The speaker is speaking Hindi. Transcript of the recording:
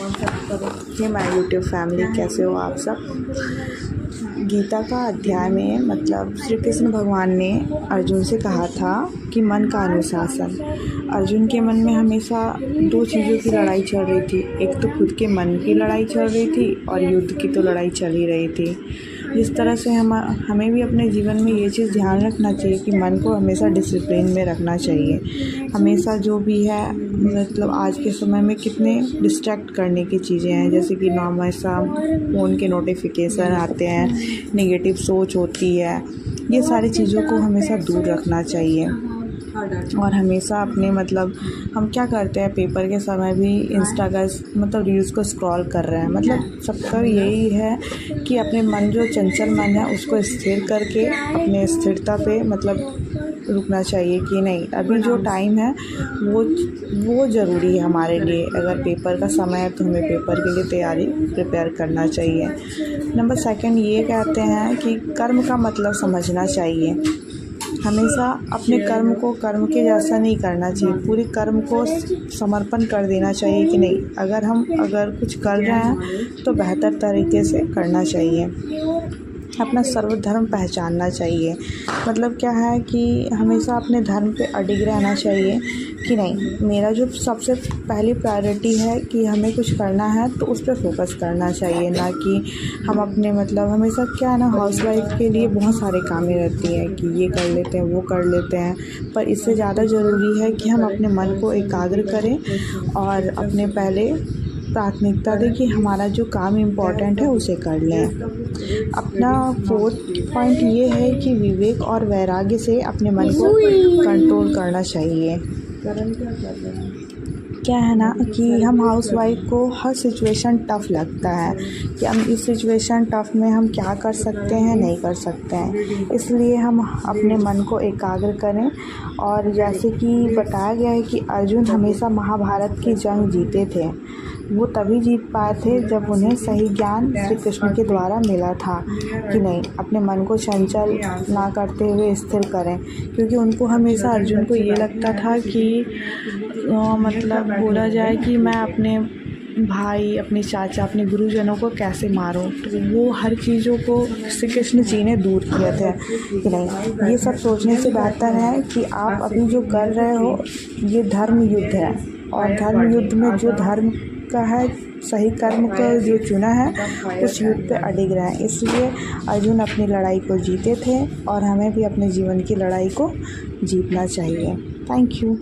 हे माय यूट्यूब फैमिली, कैसे हो आप सब। गीता का अध्याय में मतलब श्री कृष्ण भगवान ने अर्जुन से कहा था कि मन का अनुशासन। अर्जुन के मन में हमेशा दो चीज़ों की लड़ाई चल रही थी। एक तो खुद के मन की लड़ाई चल रही थी और युद्ध की तो लड़ाई चल ही रही थी। जिस तरह से हमें भी अपने जीवन में ये चीज़ ध्यान रखना चाहिए कि मन को हमेशा डिसिप्लिन में रखना चाहिए। हमेशा जो भी है मतलब आज के समय में कितने डिस्ट्रैक्ट करने की चीज़ें हैं, जैसे कि हमेशा फ़ोन के नोटिफिकेशन आते हैं, नेगेटिव सोच होती है। ये सारी चीज़ों को हमेशा दूर रखना चाहिए। और हमेशा अपने मतलब हम क्या करते हैं, पेपर के समय भी इंस्टा का मतलब रील्स को स्क्रॉल कर रहे हैं। मतलब सबका यही है कि अपने मन जो चंचल मन है उसको स्थिर करके अपने स्थिरता पे मतलब रुकना चाहिए कि नहीं, अभी जो टाइम है वो ज़रूरी है हमारे लिए। अगर पेपर का समय है तो हमें पेपर के लिए तैयारी प्रिपेयर करना चाहिए। नंबर सेकंड ये कहते हैं कि कर्म का मतलब समझना चाहिए। हमेशा अपने कर्म को कर्म के जैसा नहीं करना चाहिए, पूरे कर्म को समर्पण कर देना चाहिए कि नहीं, अगर कुछ कर रहे हैं तो बेहतर तरीके से करना चाहिए। अपना सर्वधर्म पहचानना चाहिए। मतलब क्या है कि हमेशा अपने धर्म पे अडिग रहना चाहिए कि नहीं, मेरा जो सबसे पहली प्रायोरिटी है कि हमें कुछ करना है तो उस पर फोकस करना चाहिए, ना कि हम अपने मतलब हमेशा क्या है ना, हाउसवाइफ के लिए बहुत सारे कामें रहती हैं कि ये कर लेते हैं वो कर लेते हैं, पर इससे ज़्यादा ज़रूरी है कि हम अपने मन को एकाग्र करें और अपने पहले प्राथमिकता दें कि हमारा जो काम इम्पोर्टेंट है उसे कर लें। अपना फोर्थ पॉइंट ये है कि विवेक और वैराग्य से अपने मन को कंट्रोल करना चाहिए। क्या है ना कि हम हाउसवाइफ को हर सिचुएशन टफ़ लगता है कि हम इस सिचुएशन टफ़ में हम क्या कर सकते हैं, नहीं कर सकते हैं। इसलिए हम अपने मन को एकाग्र करें। और जैसे कि बताया गया है कि अर्जुन हमेशा महाभारत की जंग जीते थे। वो तभी जीत पाए थे जब उन्हें सही ज्ञान श्री कृष्ण के द्वारा मिला था कि नहीं, अपने मन को चंचल ना करते हुए स्थिर करें। क्योंकि उनको हमेशा अर्जुन को ये लगता था कि मतलब बोला जाए कि मैं अपने भाई, अपने चाचा, अपने गुरुजनों को कैसे मारूं, तो वो हर चीज़ों को श्री कृष्ण जी ने दूर किए थे कि नहीं, ये सब सोचने से बेहतर है कि आप अभी जो कर रहे हो ये धर्म युद्ध है, और धर्म युद्ध में जो धर्म का है, सही कर्म का जो चुना है उस युद्ध पे अडिग रहें। इसलिए अर्जुन अपनी लड़ाई को जीते थे और हमें भी अपने जीवन की लड़ाई को जीतना चाहिए। Thank you.